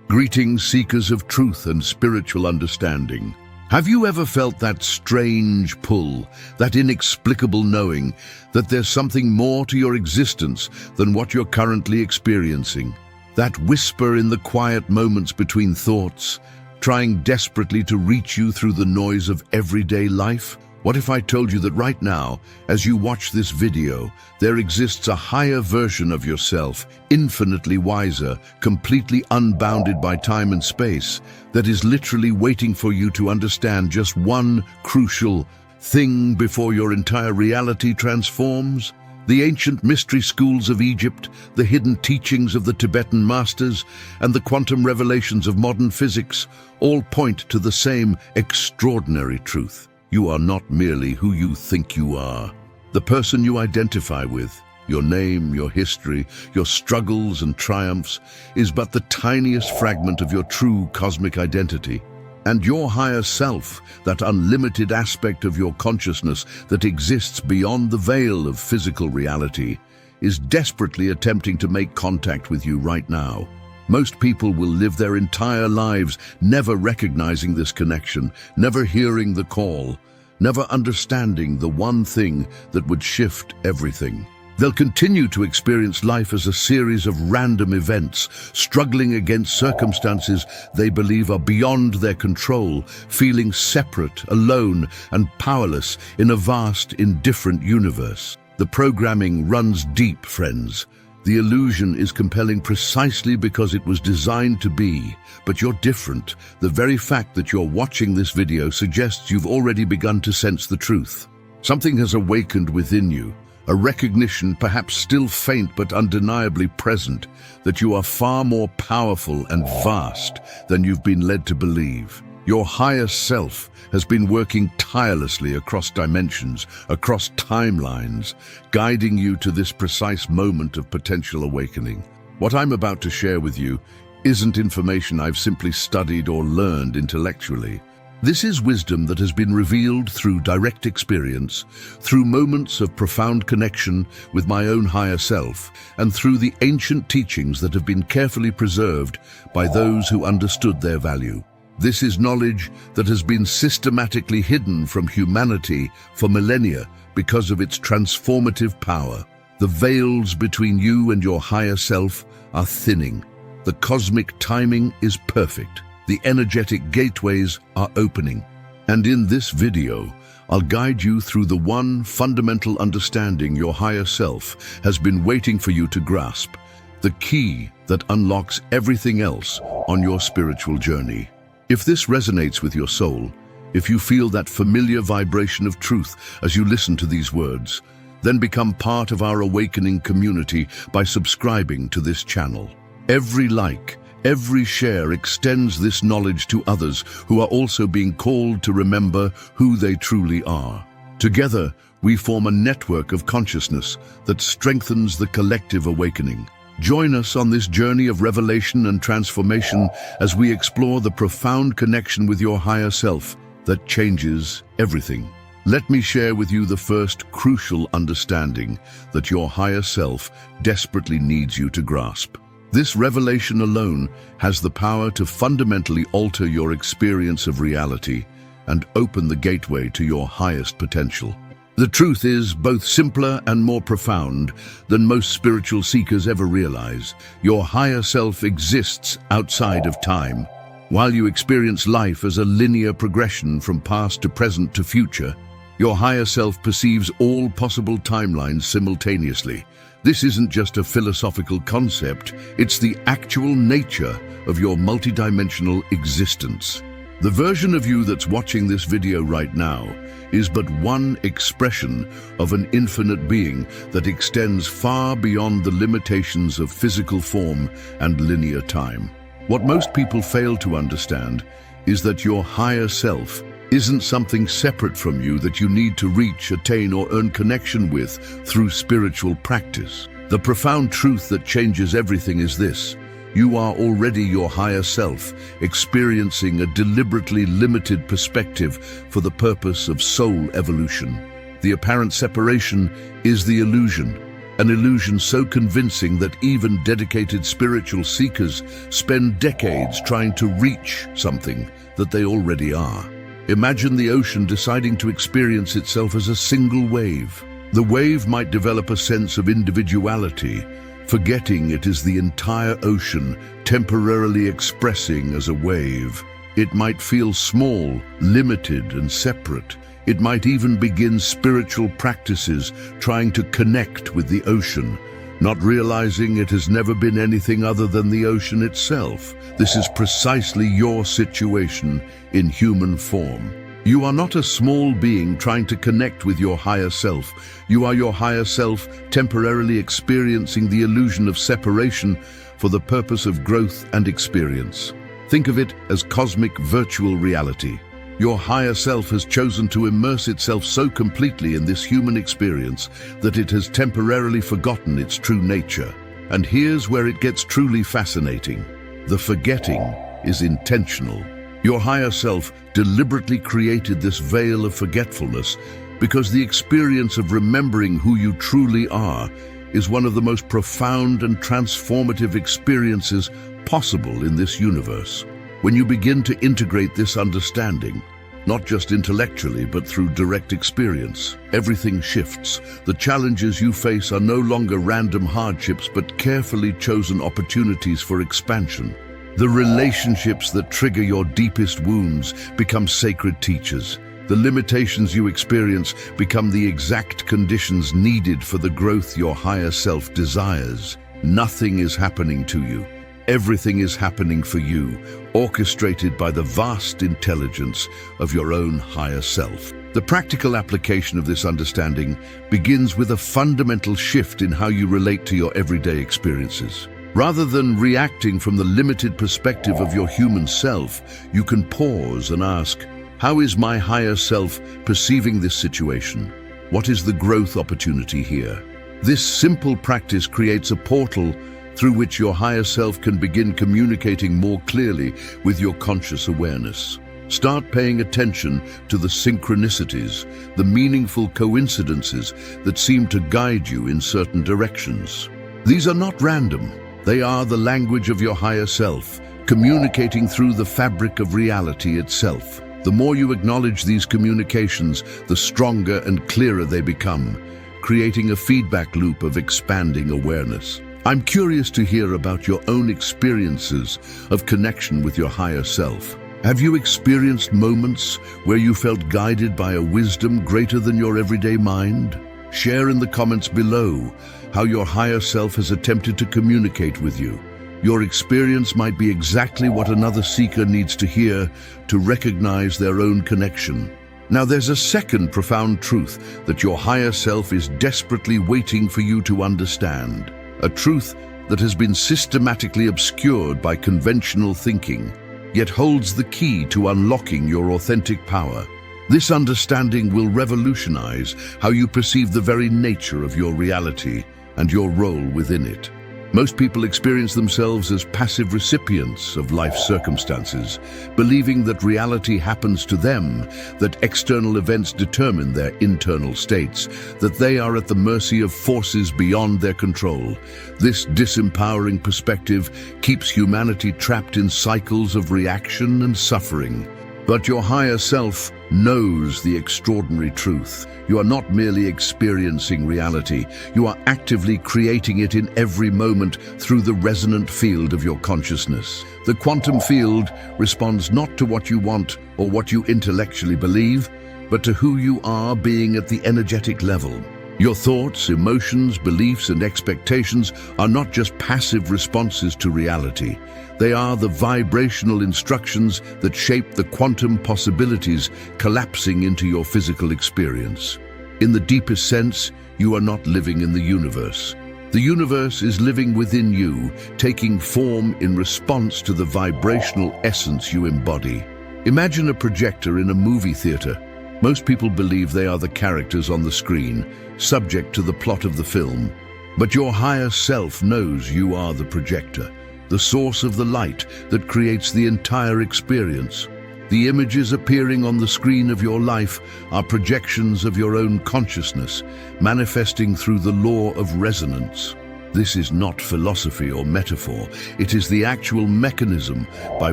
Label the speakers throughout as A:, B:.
A: Greetings, seekers of truth and spiritual understanding. Have you ever felt that strange pull, that inexplicable knowing that there's something more to your existence than what you're currently experiencing? That whisper in the quiet moments between thoughts, trying desperately to reach you through the noise of everyday life? What if I told you that right now, as you watch this video, there exists a higher version of yourself, infinitely wiser, completely unbounded by time and space, that is literally waiting for you to understand just one crucial thing before your entire reality transforms? The ancient mystery schools of Egypt, the hidden teachings of the Tibetan masters, and the quantum revelations of modern physics all point to the same extraordinary truth. You are not merely who you think you are. The person you identify with, your name, your history, your struggles and triumphs, is but the tiniest fragment of your true cosmic identity. And your higher self, that unlimited aspect of your consciousness that exists beyond the veil of physical reality, is desperately attempting to make contact with you right now. Most people will live their entire lives never recognizing this connection, never hearing the call, never understanding the one thing that would shift everything. They'll continue to experience life as a series of random events, struggling against circumstances they believe are beyond their control, feeling separate, alone, and powerless in a vast, indifferent universe. The programming runs deep, friends. The illusion is compelling precisely because it was designed to be, but you're different. The very fact that you're watching this video suggests you've already begun to sense the truth. Something has awakened within you, a recognition, perhaps still faint but undeniably present, that you are far more powerful and vast than you've been led to believe. Your higher self has been working tirelessly across dimensions, across timelines, guiding you to this precise moment of potential awakening. What I'm about to share with you isn't information I've simply studied or learned intellectually. This is wisdom that has been revealed through direct experience, through moments of profound connection with my own higher self, and through the ancient teachings that have been carefully preserved by those who understood their value. This is knowledge that has been systematically hidden from humanity for millennia because of its transformative power. The veils between you and your higher self are thinning. The cosmic timing is perfect. The energetic gateways are opening. And in this video, I'll guide you through the one fundamental understanding your higher self has been waiting for you to grasp, the key that unlocks everything else on your spiritual journey. If this resonates with your soul, if you feel that familiar vibration of truth as you listen to these words, then become part of our awakening community by subscribing to this channel. Every like, every share extends this knowledge to others who are also being called to remember who they truly are. Together, we form a network of consciousness that strengthens the collective awakening. Join us on this journey of revelation and transformation as we explore the profound connection with your higher self that changes everything. Let me share with you the first crucial understanding that your higher self desperately needs you to grasp. This revelation alone has the power to fundamentally alter your experience of reality and open the gateway to your highest potential. The truth is both simpler and more profound than most spiritual seekers ever realize. Your higher self exists outside of time. While you experience life as a linear progression from past to present to future, your higher self perceives all possible timelines simultaneously. This isn't just a philosophical concept, it's the actual nature of your multidimensional existence. The version of you that's watching this video right now is but one expression of an infinite being that extends far beyond the limitations of physical form and linear time. What most people fail to understand is that your higher self isn't something separate from you that you need to reach, attain, or earn connection with through spiritual practice. The profound truth that changes everything is this: you are already your higher self, experiencing a deliberately limited perspective for the purpose of soul evolution. The apparent separation is the illusion. an illusion so convincing that even dedicated spiritual seekers spend decades trying to reach something that they already are. Imagine the ocean deciding to experience itself as a single wave. The wave might develop a sense of individuality, forgetting it is the entire ocean temporarily expressing as a wave. It might feel small, limited, and separate. It might even begin spiritual practices trying to connect with the ocean, not realizing it has never been anything other than the ocean itself. This is precisely your situation in human form. You are not a small being trying to connect with your higher self. You are your higher self temporarily experiencing the illusion of separation for the purpose of growth and experience. Think of it as cosmic virtual reality. Your higher self has chosen to immerse itself so completely in this human experience that it has temporarily forgotten its true nature. And here's where it gets truly fascinating. The forgetting is intentional. Your higher self deliberately created this veil of forgetfulness because the experience of remembering who you truly are is one of the most profound and transformative experiences possible in this universe. When you begin to integrate this understanding, not just intellectually but through direct experience, everything shifts. The challenges you face are no longer random hardships but carefully chosen opportunities for expansion. The relationships that trigger your deepest wounds become sacred teachers. The limitations you experience become the exact conditions needed for the growth your higher self desires. Nothing is happening to you. Everything is happening for you, orchestrated by the vast intelligence of your own higher self. The practical application of this understanding begins with a fundamental shift in how you relate to your everyday experiences. Rather than reacting from the limited perspective of your human self, you can pause and ask, how is my higher self perceiving this situation? What is the growth opportunity here? This simple practice creates a portal through which your higher self can begin communicating more clearly with your conscious awareness. Start paying attention to the synchronicities, the meaningful coincidences that seem to guide you in certain directions. These are not random. They are the language of your higher self, communicating through the fabric of reality itself. The more you acknowledge these communications, the stronger and clearer they become, creating a feedback loop of expanding awareness. I'm curious to hear about your own experiences of connection with your higher self. Have you experienced moments where you felt guided by a wisdom greater than your everyday mind? Share in the comments below how your higher self has attempted to communicate with you. Your experience might be exactly what another seeker needs to hear to recognize their own connection. Now, there's a second profound truth that your higher self is desperately waiting for you to understand. A truth that has been systematically obscured by conventional thinking, yet holds the key to unlocking your authentic power. This understanding will revolutionize how you perceive the very nature of your reality and your role within it. Most people experience themselves as passive recipients of life's circumstances, believing that reality happens to them, that external events determine their internal states, that they are at the mercy of forces beyond their control. This disempowering perspective keeps humanity trapped in cycles of reaction and suffering. But your higher self knows the extraordinary truth. You are not merely experiencing reality, you are actively creating it in every moment through the resonant field of your consciousness. The quantum field responds not to what you want or what you intellectually believe, but to who you are being at the energetic level. Your thoughts, emotions, beliefs, and expectations are not just passive responses to reality. They are the vibrational instructions that shape the quantum possibilities collapsing into your physical experience. In the deepest sense, you are not living in the universe. The universe is living within you, taking form in response to the vibrational essence you embody. Imagine a projector in a movie theater. Most people believe they are the characters on the screen, subject to the plot of the film. But your higher self knows you are the projector, the source of the light that creates the entire experience. The images appearing on the screen of your life are projections of your own consciousness, manifesting through the law of resonance. This is not philosophy or metaphor. It is the actual mechanism by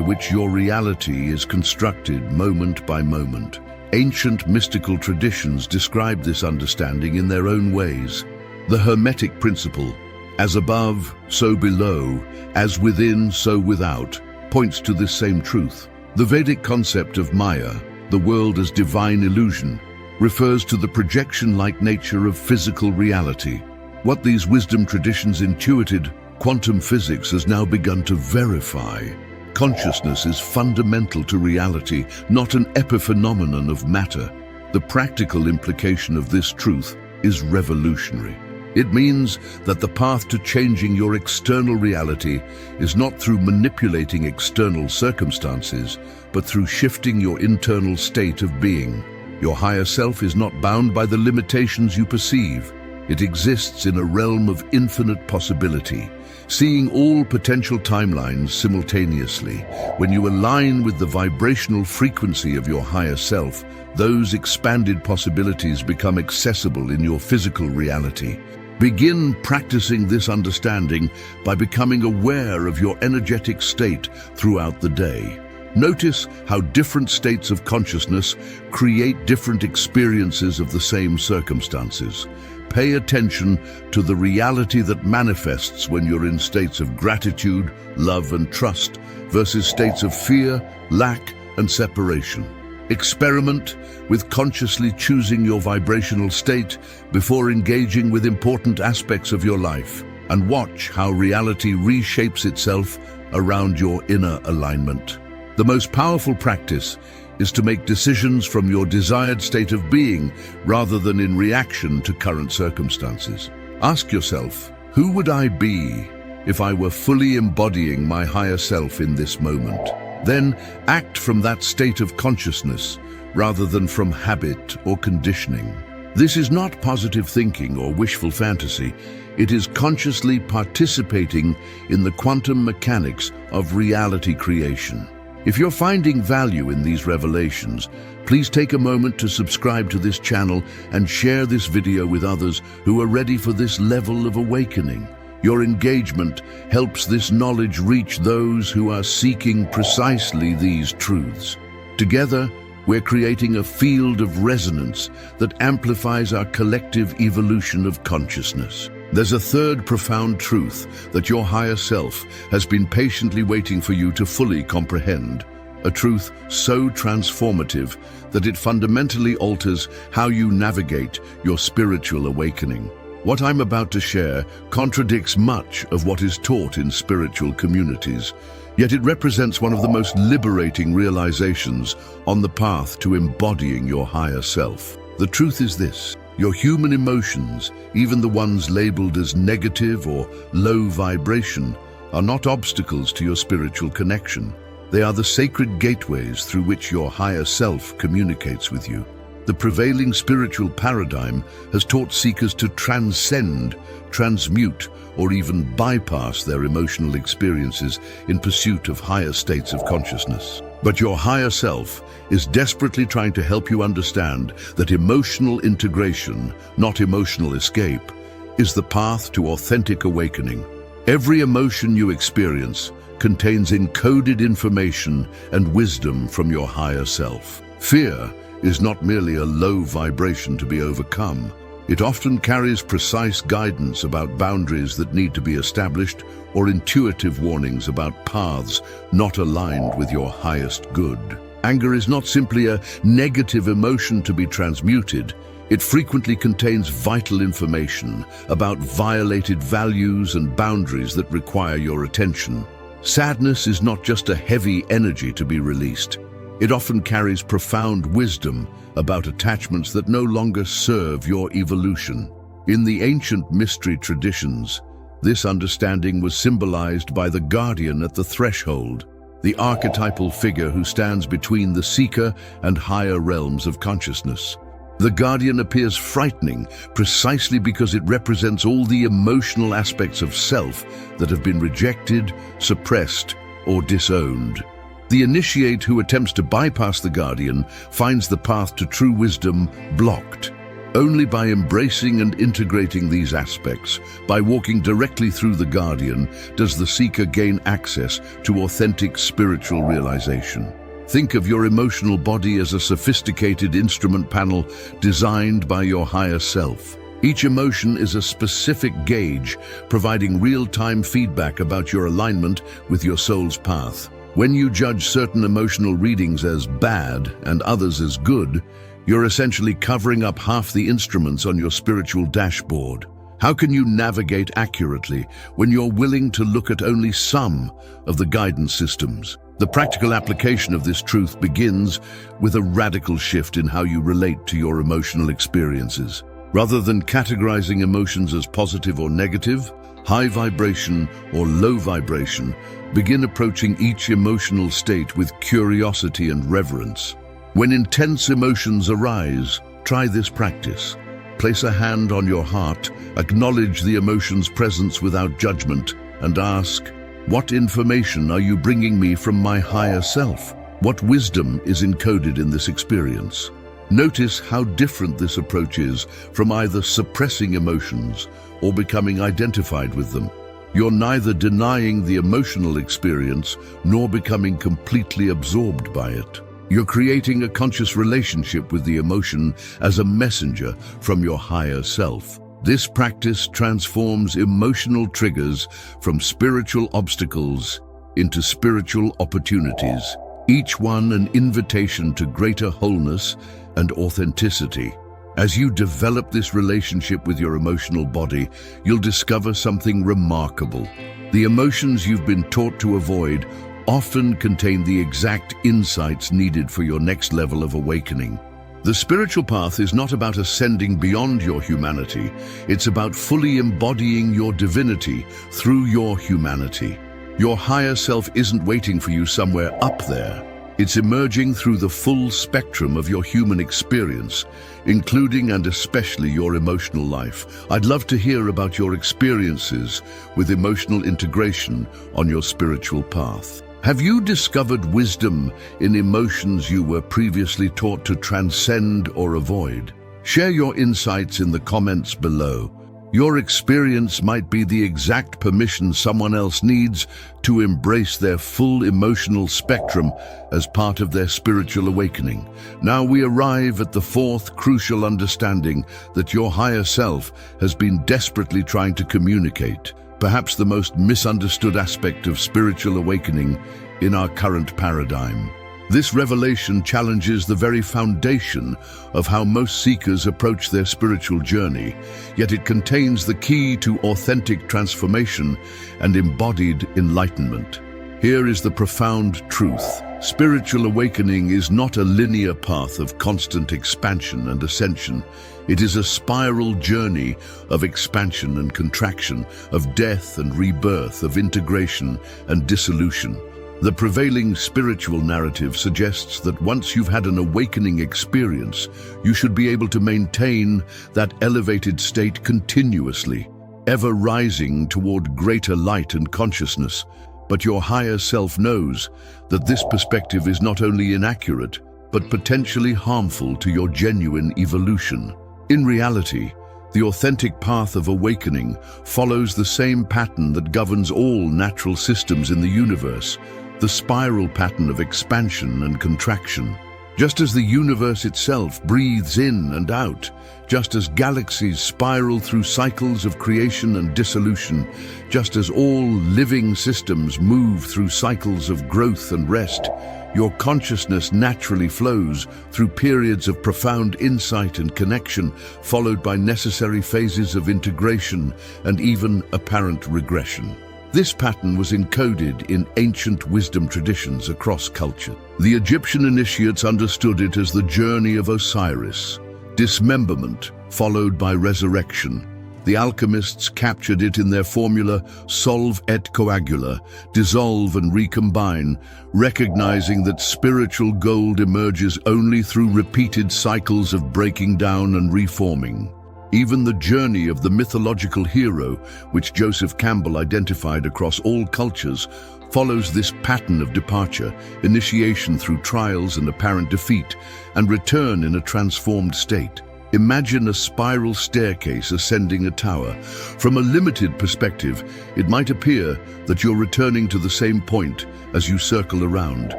A: which your reality is constructed moment by moment. Ancient mystical traditions describe this understanding in their own ways. The Hermetic principle, as above, so below, as within, so without, points to this same truth. The Vedic concept of Maya, the world as divine illusion, refers to the projection-like nature of physical reality. What these wisdom traditions intuited, quantum physics has now begun to verify. Consciousness is fundamental to reality, not an epiphenomenon of matter. The practical implication of this truth is revolutionary. It means that the path to changing your external reality is not through manipulating external circumstances, but through shifting your internal state of being. Your higher self is not bound by the limitations you perceive. It exists in a realm of infinite possibility, seeing all potential timelines simultaneously. When you align with the vibrational frequency of your higher self, those expanded possibilities become accessible in your physical reality. Begin practicing this understanding by becoming aware of your energetic state throughout the day. Notice how different states of consciousness create different experiences of the same circumstances. Pay attention to the reality that manifests when you're in states of gratitude, love, and trust versus states of fear, lack, and separation. Experiment with consciously choosing your vibrational state before engaging with important aspects of your life, and watch how reality reshapes itself around your inner alignment. The most powerful practice is to make decisions from your desired state of being rather than in reaction to current circumstances. Ask yourself, who would I be if I were fully embodying my higher self in this moment? Then act from that state of consciousness rather than from habit or conditioning. This is not positive thinking or wishful fantasy. It is consciously participating in the quantum mechanics of reality creation. If you're finding value in these revelations, please take a moment to subscribe to this channel and share this video with others who are ready for this level of awakening. Your engagement helps this knowledge reach those who are seeking precisely these truths. Together, we're creating a field of resonance that amplifies our collective evolution of consciousness. There's a third profound truth that your higher self has been patiently waiting for you to fully comprehend. A truth so transformative that it fundamentally alters how you navigate your spiritual awakening. What I'm about to share contradicts much of what is taught in spiritual communities, yet it represents one of the most liberating realizations on the path to embodying your higher self. The truth is this: your human emotions, even the ones labeled as negative or low vibration, are not obstacles to your spiritual connection. They are the sacred gateways through which your higher self communicates with you. The prevailing spiritual paradigm has taught seekers to transcend, transmute, or even bypass their emotional experiences in pursuit of higher states of consciousness. But your higher self is desperately trying to help you understand that emotional integration, not emotional escape, is the path to authentic awakening. Every emotion you experience contains encoded information and wisdom from your higher self. Fear is not merely a low vibration to be overcome. It often carries precise guidance about boundaries that need to be established or intuitive warnings about paths not aligned with your highest good. Anger is not simply a negative emotion to be transmuted. It frequently contains vital information about violated values and boundaries that require your attention. Sadness is not just a heavy energy to be released. It often carries profound wisdom about attachments that no longer serve your evolution. In the ancient mystery traditions, this understanding was symbolized by the guardian at the threshold, the archetypal figure who stands between the seeker and higher realms of consciousness. The guardian appears frightening precisely because it represents all the emotional aspects of self that have been rejected, suppressed, or disowned. The initiate who attempts to bypass the guardian finds the path to true wisdom blocked. Only by embracing and integrating these aspects, by walking directly through the guardian, does the seeker gain access to authentic spiritual realization. Think of your emotional body as a sophisticated instrument panel designed by your higher self. Each emotion is a specific gauge, providing real-time feedback about your alignment with your soul's path. When you judge certain emotional readings as bad and others as good, you're essentially covering up half the instruments on your spiritual dashboard. How can you navigate accurately when you're willing to look at only some of the guidance systems? The practical application of this truth begins with a radical shift in how you relate to your emotional experiences. Rather than categorizing emotions as positive or negative, high vibration or low vibration, begin approaching each emotional state with curiosity and reverence. When intense emotions arise, try this practice. Place a hand on your heart, acknowledge the emotion's presence without judgment, and ask, what information are you bringing me from my higher self? What wisdom is encoded in this experience? Notice how different this approach is from either suppressing emotions or becoming identified with them. You're neither denying the emotional experience nor becoming completely absorbed by it. You're creating a conscious relationship with the emotion as a messenger from your higher self. This practice transforms emotional triggers from spiritual obstacles into spiritual opportunities, each one an invitation to greater wholeness and authenticity. As you develop this relationship with your emotional body, you'll discover something remarkable. The emotions you've been taught to avoid often contain the exact insights needed for your next level of awakening. The spiritual path is not about ascending beyond your humanity. It's about fully embodying your divinity through your humanity. Your higher self isn't waiting for you somewhere up there. It's emerging through the full spectrum of your human experience, including and especially your emotional life. I'd love to hear about your experiences with emotional integration on your spiritual path. Have you discovered wisdom in emotions you were previously taught to transcend or avoid? Share your insights in the comments below. Your experience might be the exact permission someone else needs to embrace their full emotional spectrum as part of their spiritual awakening. Now we arrive at the fourth crucial understanding that your higher self has been desperately trying to communicate, perhaps the most misunderstood aspect of spiritual awakening in our current paradigm. This revelation challenges the very foundation of how most seekers approach their spiritual journey, yet it contains the key to authentic transformation and embodied enlightenment. Here is the profound truth. Spiritual awakening is not a linear path of constant expansion and ascension. It is a spiral journey of expansion and contraction, of death and rebirth, of integration and dissolution. The prevailing spiritual narrative suggests that once you've had an awakening experience, you should be able to maintain that elevated state continuously, ever rising toward greater light and consciousness. But your higher self knows that this perspective is not only inaccurate, but potentially harmful to your genuine evolution. In reality, the authentic path of awakening follows the same pattern that governs all natural systems in the universe, the spiral pattern of expansion and contraction. Just as the universe itself breathes in and out, just as galaxies spiral through cycles of creation and dissolution, just as all living systems move through cycles of growth and rest, your consciousness naturally flows through periods of profound insight and connection, followed by necessary phases of integration and even apparent regression. This pattern was encoded in ancient wisdom traditions across culture. The Egyptian initiates understood it as the journey of Osiris, dismemberment followed by resurrection. The alchemists captured it in their formula solve et coagula, dissolve and recombine, recognizing that spiritual gold emerges only through repeated cycles of breaking down and reforming. Even the journey of the mythological hero, which Joseph Campbell identified across all cultures, follows this pattern of departure, initiation through trials and apparent defeat, and return in a transformed state. Imagine a spiral staircase ascending a tower. From a limited perspective, it might appear that you're returning to the same point as you circle around,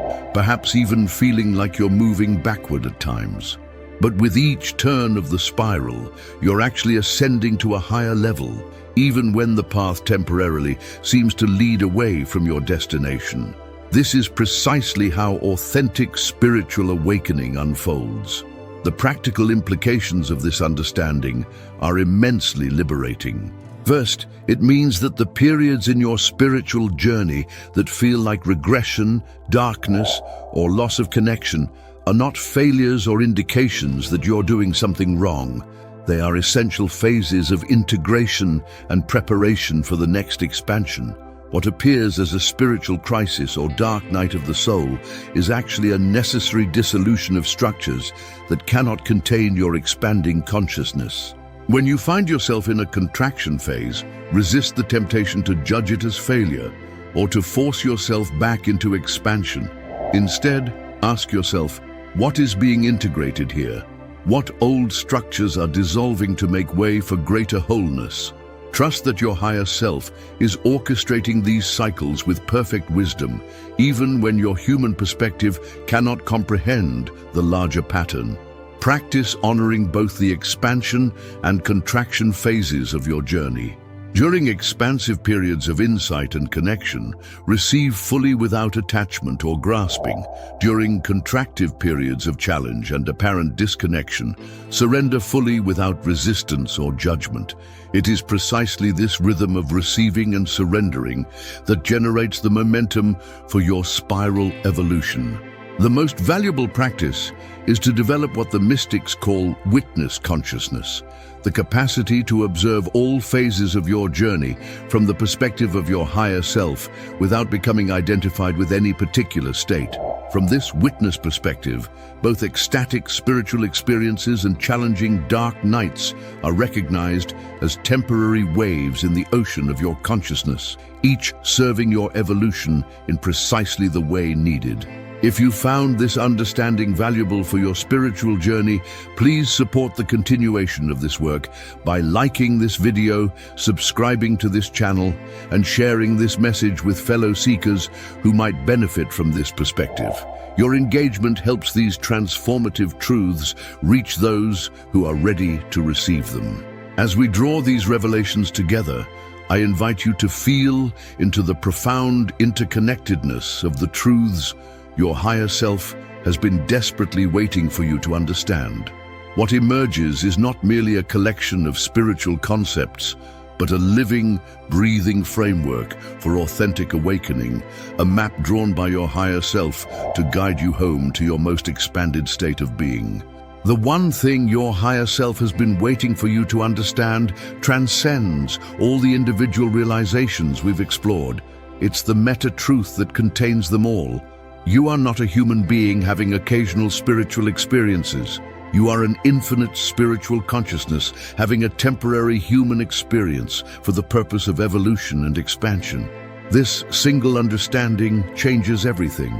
A: perhaps even feeling like you're moving backward at times. But with each turn of the spiral, you're actually ascending to a higher level, even when the path temporarily seems to lead away from your destination. This is precisely how authentic spiritual awakening unfolds. The practical implications of this understanding are immensely liberating. First, it means that the periods in your spiritual journey that feel like regression, darkness, or loss of connection are not failures or indications that you're doing something wrong. They are essential phases of integration and preparation for the next expansion. What appears as a spiritual crisis or dark night of the soul is actually a necessary dissolution of structures that cannot contain your expanding consciousness. When you find yourself in a contraction phase, resist the temptation to judge it as failure or to force yourself back into expansion. Instead, ask yourself, what is being integrated here? What old structures are dissolving to make way for greater wholeness? Trust that your higher self is orchestrating these cycles with perfect wisdom, even when your human perspective cannot comprehend the larger pattern. Practice honoring both the expansion and contraction phases of your journey. During expansive periods of insight and connection, receive fully without attachment or grasping. During contractive periods of challenge and apparent disconnection, surrender fully without resistance or judgment. It is precisely this rhythm of receiving and surrendering that generates the momentum for your spiral evolution. The most valuable practice is to develop what the mystics call witness consciousness, the capacity to observe all phases of your journey from the perspective of your higher self without becoming identified with any particular state. From this witness perspective, both ecstatic spiritual experiences and challenging dark nights are recognized as temporary waves in the ocean of your consciousness, each serving your evolution in precisely the way needed. If you found this understanding valuable for your spiritual journey, please support the continuation of this work by liking this video, subscribing to this channel, and sharing this message with fellow seekers who might benefit from this perspective. Your engagement helps these transformative truths reach those who are ready to receive them. As we draw these revelations together, I invite you to feel into the profound interconnectedness of the truths your higher self has been desperately waiting for you to understand. What emerges is not merely a collection of spiritual concepts, but a living, breathing framework for authentic awakening, a map drawn by your higher self to guide you home to your most expanded state of being. The one thing your higher self has been waiting for you to understand transcends all the individual realizations we've explored. It's the meta-truth that contains them all. You are not a human being having occasional spiritual experiences. You are an infinite spiritual consciousness having a temporary human experience for the purpose of evolution and expansion. This single understanding changes everything.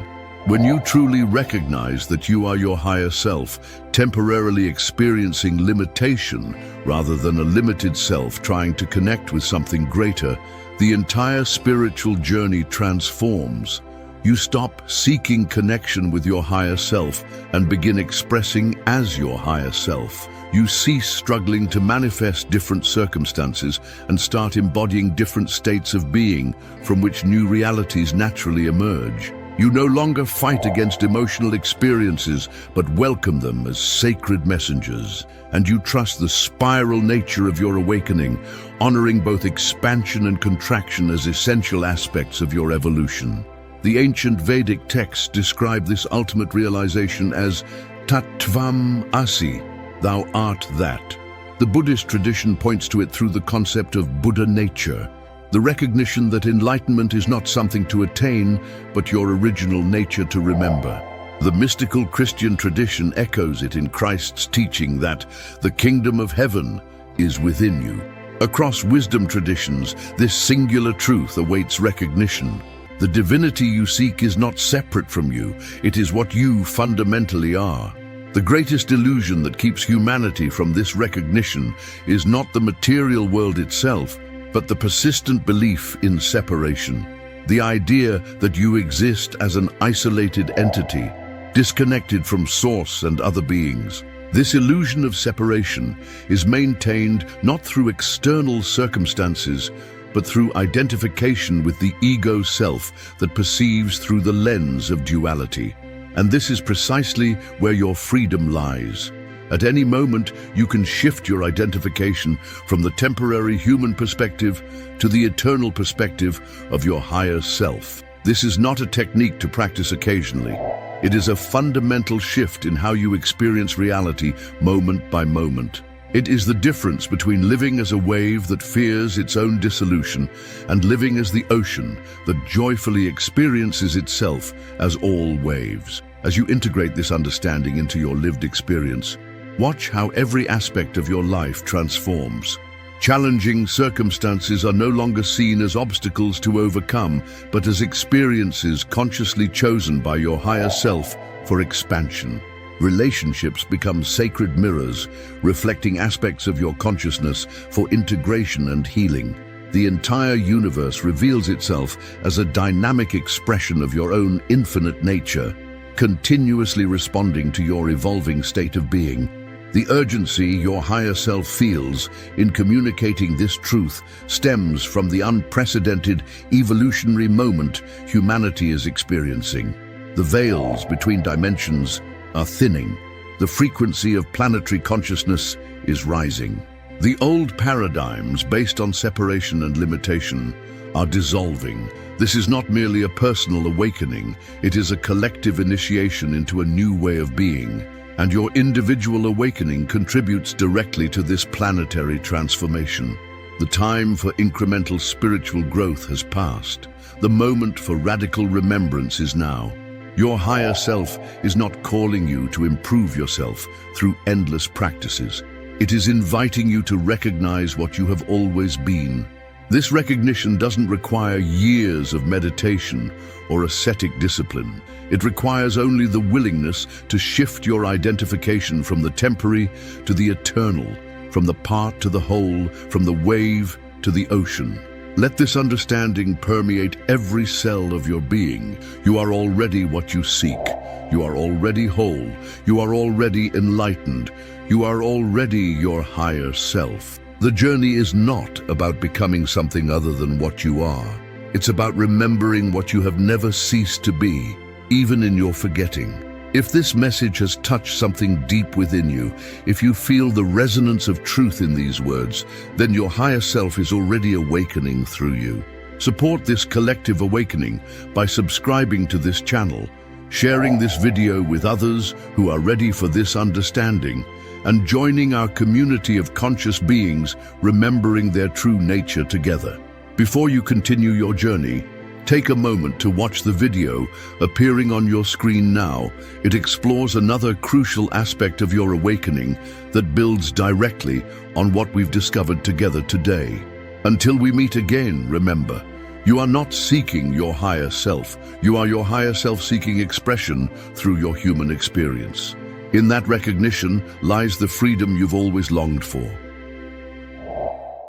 A: When you truly recognize that you are your higher self, temporarily experiencing limitation rather than a limited self trying to connect with something greater, the entire spiritual journey transforms. You stop seeking connection with your higher self and begin expressing as your higher self. You cease struggling to manifest different circumstances and start embodying different states of being from which new realities naturally emerge. You no longer fight against emotional experiences, but welcome them as sacred messengers. And you trust the spiral nature of your awakening, honoring both expansion and contraction as essential aspects of your evolution. The ancient Vedic texts describe this ultimate realization as Tattvam Asi, thou art that. The Buddhist tradition points to it through the concept of Buddha nature, the recognition that enlightenment is not something to attain, but your original nature to remember. The mystical Christian tradition echoes it in Christ's teaching that the kingdom of heaven is within you. Across wisdom traditions, this singular truth awaits recognition. The divinity you seek is not separate from you, it is what you fundamentally are. The greatest illusion that keeps humanity from this recognition is not the material world itself, but the persistent belief in separation. The idea that you exist as an isolated entity, disconnected from source and other beings. This illusion of separation is maintained not through external circumstances, but through identification with the ego self that perceives through the lens of duality. And this is precisely where your freedom lies. At any moment, you can shift your identification from the temporary human perspective to the eternal perspective of your higher self. This is not a technique to practice occasionally. It is a fundamental shift in how you experience reality moment by moment. It is the difference between living as a wave that fears its own dissolution and living as the ocean that joyfully experiences itself as all waves. As you integrate this understanding into your lived experience, watch how every aspect of your life transforms. Challenging circumstances are no longer seen as obstacles to overcome, but as experiences consciously chosen by your higher self for expansion. Relationships become sacred mirrors, reflecting aspects of your consciousness for integration and healing. The entire universe reveals itself as a dynamic expression of your own infinite nature, continuously responding to your evolving state of being. The urgency your higher self feels in communicating this truth stems from the unprecedented evolutionary moment humanity is experiencing. The veils between dimensions are thinning. The frequency of planetary consciousness is rising. The old paradigms based on separation and limitation are dissolving. This is not merely a personal awakening, it is a collective initiation into a new way of being. And your individual awakening contributes directly to this planetary transformation. The time for incremental spiritual growth has passed. The moment for radical remembrance is now. Your higher self is not calling you to improve yourself through endless practices. It is inviting you to recognize what you have always been. This recognition doesn't require years of meditation or ascetic discipline. It requires only the willingness to shift your identification from the temporary to the eternal, from the part to the whole, from the wave to the ocean. Let this understanding permeate every cell of your being. You are already what you seek. You are already whole. You are already enlightened. You are already your higher self. The journey is not about becoming something other than what you are. It's about remembering what you have never ceased to be, even in your forgetting. If this message has touched something deep within you, if you feel the resonance of truth in these words, then your higher self is already awakening through you. Support this collective awakening by subscribing to this channel, sharing this video with others who are ready for this understanding, and joining our community of conscious beings remembering their true nature together. Before you continue your journey, take a moment to watch the video appearing on your screen now. It explores another crucial aspect of your awakening that builds directly on what we've discovered together today. Until we meet again, remember, you are not seeking your higher self. You are your higher self seeking expression through your human experience. In that recognition lies the freedom you've always longed for.